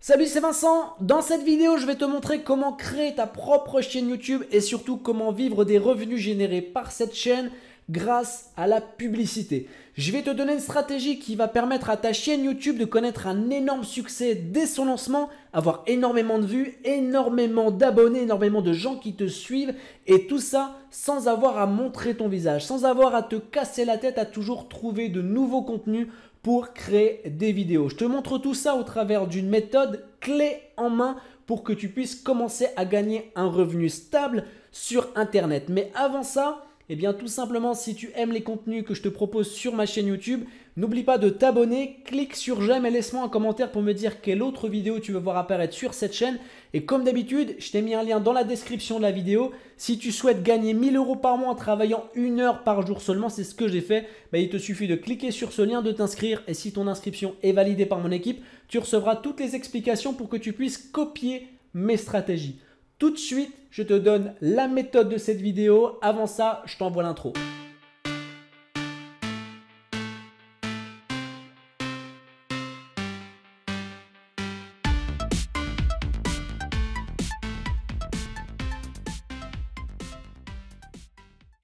Salut, c'est Vincent. Dans cette vidéo, je vais te montrer comment créer ta propre chaîne YouTube et surtout comment vivre des revenus générés par cette chaîne grâce à la publicité. Je vais te donner une stratégie qui va permettre à ta chaîne YouTube de connaître un énorme succès dès son lancement, avoir énormément de vues, énormément d'abonnés, énormément de gens qui te suivent et tout ça sans avoir à montrer ton visage, sans avoir à te casser la tête à toujours trouver de nouveaux contenus pour créer des vidéos. Je te montre tout ça au travers d'une méthode clé en main pour que tu puisses commencer à gagner un revenu stable sur Internet. Mais avant ça, eh bien tout simplement, si tu aimes les contenus que je te propose sur ma chaîne YouTube, n'oublie pas de t'abonner, clique sur j'aime et laisse-moi un commentaire pour me dire quelle autre vidéo tu veux voir apparaître sur cette chaîne. Et comme d'habitude, je t'ai mis un lien dans la description de la vidéo. Si tu souhaites gagner 1000 € par mois en travaillant 1 heure par jour seulement, c'est ce que j'ai fait, il te suffit de cliquer sur ce lien, de t'inscrire et si ton inscription est validée par mon équipe, tu recevras toutes les explications pour que tu puisses copier mes stratégies. Tout de suite, je te donne la méthode de cette vidéo. Avant ça, je t'envoie l'intro.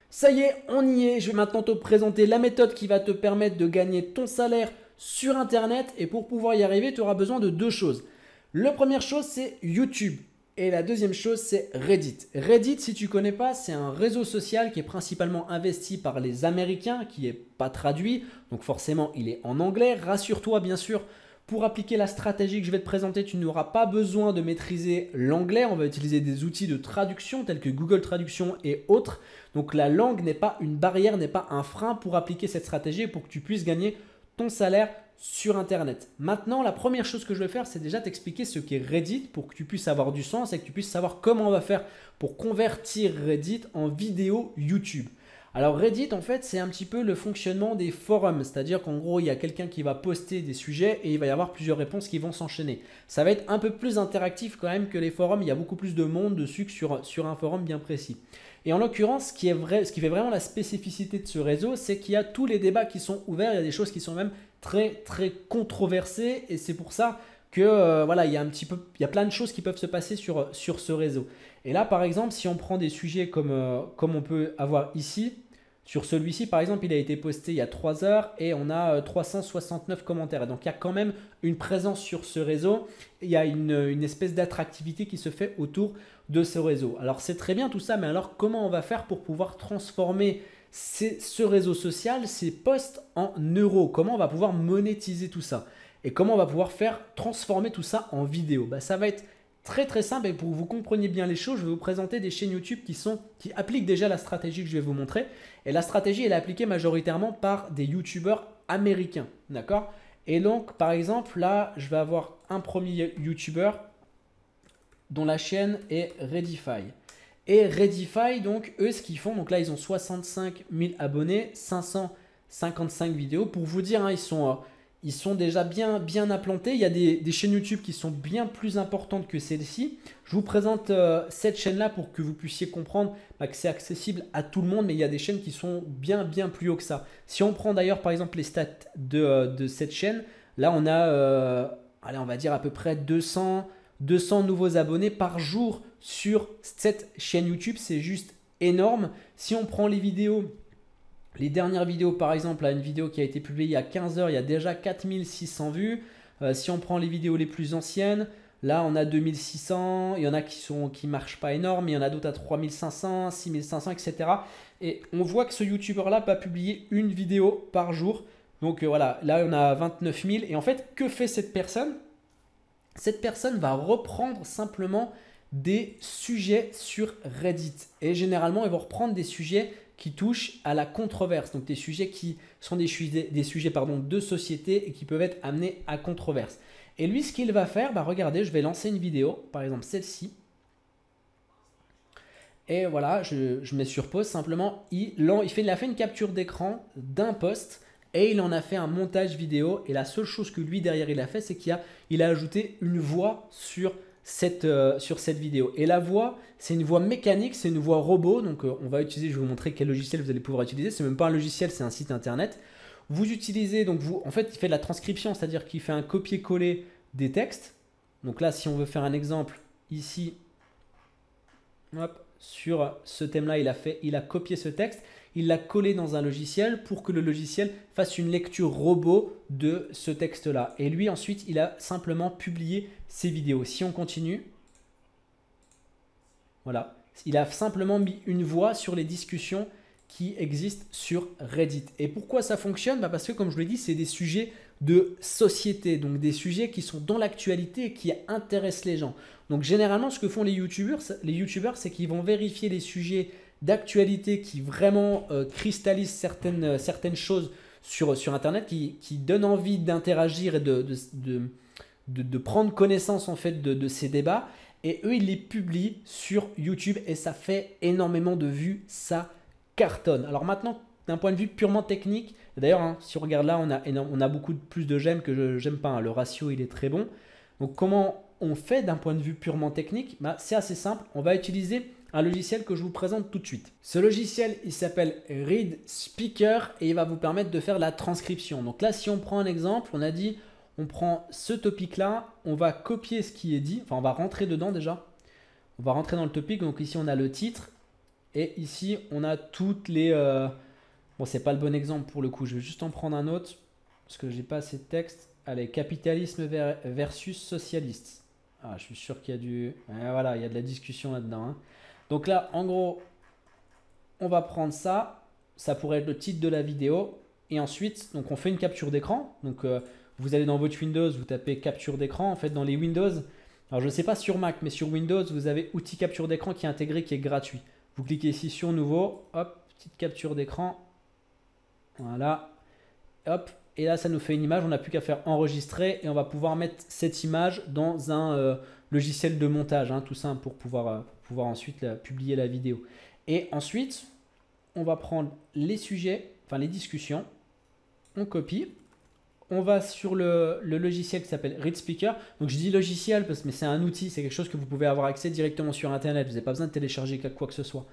Ça y est, on y est. Je vais maintenant te présenter la méthode qui va te permettre de gagner ton salaire sur Internet. Et pour pouvoir y arriver, tu auras besoin de deux choses. La première chose, c'est YouTube. Et la deuxième chose, c'est Reddit. Reddit, si tu ne connais pas, c'est un réseau social qui est principalement investi par les Américains, qui n'est pas traduit. Donc forcément, il est en anglais. Rassure-toi, bien sûr, pour appliquer la stratégie que je vais te présenter, tu n'auras pas besoin de maîtriser l'anglais. On va utiliser des outils de traduction tels que Google Traduction et autres. Donc la langue n'est pas une barrière, n'est pas un frein pour appliquer cette stratégie et pour que tu puisses gagner ton salaire sur Internet. Maintenant, la première chose que je vais faire, c'est déjà t'expliquer ce qu'est Reddit pour que tu puisses avoir du sens et que tu puisses savoir comment on va faire pour convertir Reddit en vidéo YouTube. Alors Reddit, en fait, c'est un petit peu le fonctionnement des forums, c'est-à-dire qu'en gros, il y a quelqu'un qui va poster des sujets et il va y avoir plusieurs réponses qui vont s'enchaîner. Ça va être un peu plus interactif quand même que les forums, il y a beaucoup plus de monde dessus que sur un forum bien précis. Et en l'occurrence, ce qui fait vraiment la spécificité de ce réseau, c'est qu'il y a tous les débats qui sont ouverts, il y a des choses qui sont même très controversées et c'est pour ça que voilà, il y a plein de choses qui peuvent se passer sur ce réseau. Et là, par exemple, si on prend des sujets comme on peut avoir ici, sur celui-ci, par exemple, il a été posté il y a 3 heures et on a 369 commentaires. Et donc, il y a quand même une présence sur ce réseau. Il y a une espèce d'attractivité qui se fait autour de ce réseau. Alors, c'est très bien tout ça, mais alors comment on va faire pour pouvoir transformer ce réseau social, ces posts en euros? Comment on va pouvoir monétiser tout ça? Et comment on va pouvoir faire transformer tout ça en vidéo? Ça va être très simple et pour que vous compreniez bien les choses, je vais vous présenter des chaînes YouTube qui appliquent déjà la stratégie que je vais vous montrer. Et la stratégie, elle est appliquée majoritairement par des YouTubeurs américains. D'accord? Et donc, par exemple, là, je vais avoir un premier YouTuber dont la chaîne est Reddify. Et Reddify, donc, eux, ce qu'ils font, donc là, ils ont 65 000 abonnés, 555 vidéos. Pour vous dire, hein, ils sont déjà bien implantés. Il y a des chaînes YouTube qui sont bien plus importantes que celle-ci. Je vous présente cette chaîne-là pour que vous puissiez comprendre que c'est accessible à tout le monde, mais il y a des chaînes qui sont bien plus haut que ça. Si on prend d'ailleurs par exemple les stats de cette chaîne, là on a, allez, on va dire à peu près 200 nouveaux abonnés par jour sur cette chaîne YouTube. C'est juste énorme. Si on prend les vidéos, les dernières vidéos, par exemple, là, une vidéo qui a été publiée il y a 15 heures, il y a déjà 4600 vues. Si on prend les vidéos les plus anciennes, là, on a 2600. Il y en a qui ne marchent pas énorme. Il y en a d'autres à 3500, 6500, etc. Et on voit que ce YouTuber-là va publier une vidéo par jour. Donc voilà, là, on a 29 000. Et en fait, que fait cette personne? Cette personne va reprendre simplement des sujets sur Reddit. Et généralement, ils vont reprendre des sujets qui touchent à la controverse. Donc des sujets qui sont des sujets de société et qui peuvent être amenés à controverse. Et lui, ce qu'il va faire, regardez, je vais lancer une vidéo, par exemple celle-ci. Et voilà, je mets sur pause simplement. Il a fait une capture d'écran d'un post et il en a fait un montage vidéo. Et la seule chose que lui, derrière, il a fait, c'est qu'il a ajouté une voix sur cette vidéo. Et la voix, c'est une voix mécanique, c'est une voix robot. Donc, on va utiliser, je vais vous montrer quel logiciel vous allez pouvoir utiliser. C'est même pas un logiciel, c'est un site internet. Vous utilisez, donc en fait, il fait de la transcription, c'est-à-dire qu'il fait un copier-coller des textes. Donc là, si on veut faire un exemple ici, hop, sur ce thème-là, il a copié ce texte, il l'a collé dans un logiciel pour que le logiciel fasse une lecture robot de ce texte-là. Et lui, ensuite, il a simplement publié ses vidéos. Si on continue, voilà, il a simplement mis une voix sur les discussions qui existent sur Reddit. Et pourquoi ça fonctionne? Parce que, comme je vous l'ai dit, c'est des sujets de société, donc des sujets qui sont dans l'actualité et qui intéressent les gens. Donc généralement, ce que font les youtubeurs, c'est qu'ils vont vérifier les sujets d'actualité qui vraiment cristallisent certaines choses sur Internet, qui donnent envie d'interagir et de prendre connaissance en fait de ces débats. Et eux, ils les publient sur YouTube et ça fait énormément de vues, ça cartonne. Alors maintenant, d'un point de vue purement technique, d'ailleurs, hein, si on regarde là, on a beaucoup plus de j'aime que j'aime pas. Hein. Le ratio, il est très bon. Donc comment on fait d'un point de vue purement technique? C'est assez simple. On va utiliser un logiciel que je vous présente tout de suite. Ce logiciel, il s'appelle Read Speaker et il va vous permettre de faire la transcription. Donc là, si on prend un exemple, on a dit, on prend ce topic-là, on va copier ce qui est dit. Enfin, on va rentrer dedans déjà. On va rentrer dans le topic. Donc ici, on a le titre. Et ici, on a toutes les... Bon, c'est pas le bon exemple pour le coup. Je vais juste en prendre un autre parce que j'ai pas assez de texte. Allez, capitalisme versus socialiste. Ah, je suis sûr qu'il y a du... voilà, il y a de la discussion là-dedans. Hein. Donc là, en gros, on va prendre ça. Ça pourrait être le titre de la vidéo. Et ensuite, donc on fait une capture d'écran. Donc vous allez dans votre Windows, vous tapez capture d'écran. En fait, dans les Windows, alors je ne sais pas sur Mac, mais sur Windows, vous avez outil capture d'écran qui est intégré, qui est gratuit. Vous cliquez ici sur nouveau. Hop, petite capture d'écran. Voilà. Hop. Et là, ça nous fait une image. On n'a plus qu'à faire enregistrer et on va pouvoir mettre cette image dans un logiciel de montage, hein, tout simple, pour pouvoir ensuite publier la vidéo. Et ensuite, on va prendre les sujets, enfin les discussions. On copie. On va sur le logiciel qui s'appelle Read Speaker. Donc je dis logiciel mais c'est un outil, c'est quelque chose que vous pouvez avoir accès directement sur Internet. Vous n'avez pas besoin de télécharger quoi que ce soit.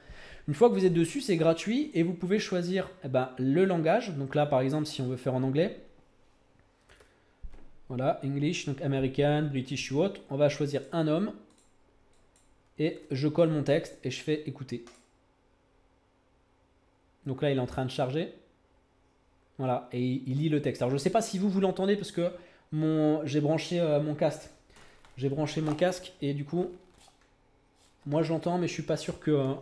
Une fois que vous êtes dessus, c'est gratuit et vous pouvez choisir le langage. Donc là, par exemple, si on veut faire en anglais, voilà, English, donc American, British ou autre, on va choisir un homme et je colle mon texte et je fais écouter. Donc là, il est en train de charger. Voilà, et il lit le texte. Alors, je ne sais pas si vous l'entendez parce que j'ai branché mon casque. J'ai branché mon casque et du coup, moi je l'entends, mais je ne suis pas sûr que...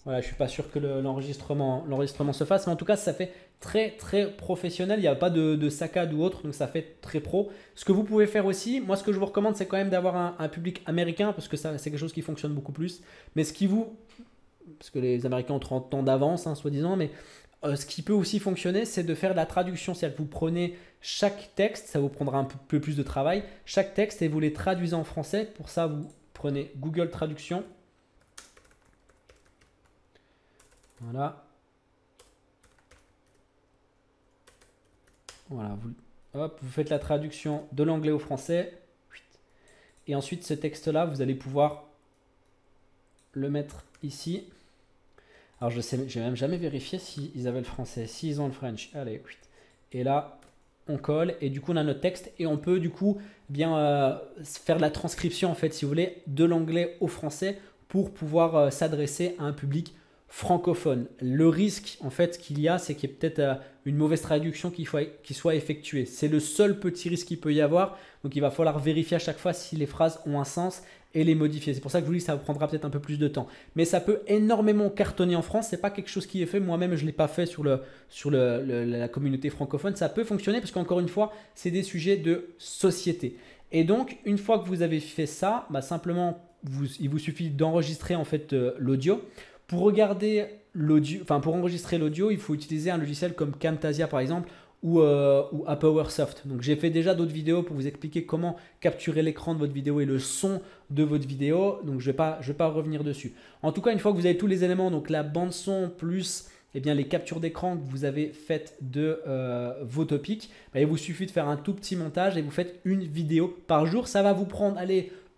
voilà, je suis pas sûr que l'enregistrement se fasse, mais en tout cas, ça fait très très professionnel. Il n'y a pas de saccade ou autre, donc ça fait très pro. Ce que vous pouvez faire aussi, moi ce que je vous recommande, c'est quand même d'avoir un public américain parce que c'est quelque chose qui fonctionne beaucoup plus. Mais parce que les Américains ont 30 ans d'avance, hein, soi-disant, mais ce qui peut aussi fonctionner, c'est de faire de la traduction. Si vous prenez chaque texte, ça vous prendra un peu plus de travail, chaque texte et vous les traduisez en français. Pour ça, vous prenez Google Traduction. Voilà. Voilà, vous faites la traduction de l'anglais au français. Et ensuite, ce texte-là, vous allez pouvoir le mettre ici. Alors, je n'ai même jamais vérifié s'ils avaient le français. S'ils ont le French. Allez, et là, on colle. Et du coup, on a notre texte. Et on peut, du coup, bien faire la transcription, en fait, si vous voulez, de l'anglais au français pour pouvoir s'adresser à un public francophone. Le risque en fait qu'il y a, c'est qu'il y ait peut-être une mauvaise traduction qui soit effectuée. C'est le seul petit risque qu'il peut y avoir. Donc il va falloir vérifier à chaque fois si les phrases ont un sens et les modifier. C'est pour ça que je vous dis que ça vous prendra peut-être un peu plus de temps. Mais ça peut énormément cartonner en France. C'est pas quelque chose qui est fait. Moi-même, je ne l'ai pas fait sur la communauté francophone. Ça peut fonctionner parce qu'encore une fois, c'est des sujets de société. Et donc, une fois que vous avez fait ça, simplement, il vous suffit d'enregistrer en fait l'audio. Pour regarder l'audio, enfin pour enregistrer l'audio, il faut utiliser un logiciel comme Camtasia par exemple ou Apowersoft. Donc j'ai fait déjà d'autres vidéos pour vous expliquer comment capturer l'écran de votre vidéo et le son de votre vidéo. Donc je vais pas revenir dessus. En tout cas, une fois que vous avez tous les éléments, donc la bande son plus les captures d'écran que vous avez faites de vos topics, il vous suffit de faire un tout petit montage et vous faites une vidéo par jour. Ça va vous prendre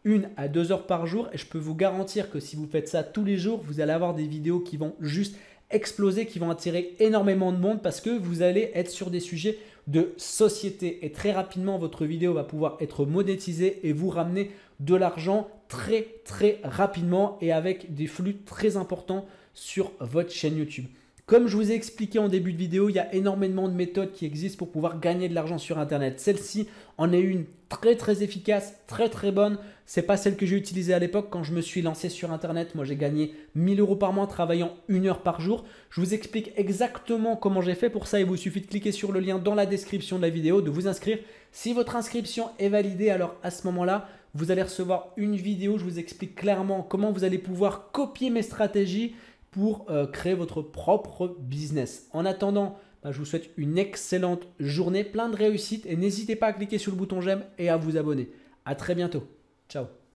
1 à 2 heures par jour et je peux vous garantir que si vous faites ça tous les jours, vous allez avoir des vidéos qui vont juste exploser, qui vont attirer énormément de monde parce que vous allez être sur des sujets de société. Et très rapidement, votre vidéo va pouvoir être monétisée et vous ramener de l'argent très rapidement et avec des flux très importants sur votre chaîne YouTube. Comme je vous ai expliqué en début de vidéo, il y a énormément de méthodes qui existent pour pouvoir gagner de l'argent sur Internet. Celle-ci en est une très efficace, très bonne. Ce n'est pas celle que j'ai utilisée à l'époque quand je me suis lancé sur Internet. Moi, j'ai gagné 1000 € par mois travaillant 1 heure par jour. Je vous explique exactement comment j'ai fait. Pour ça, il vous suffit de cliquer sur le lien dans la description de la vidéo, de vous inscrire. Si votre inscription est validée, alors à ce moment-là, vous allez recevoir une vidéo. Je vous explique clairement comment vous allez pouvoir copier mes stratégies pour créer votre propre business. En attendant, je vous souhaite une excellente journée, plein de réussite et n'hésitez pas à cliquer sur le bouton j'aime et à vous abonner. À très bientôt. Ciao.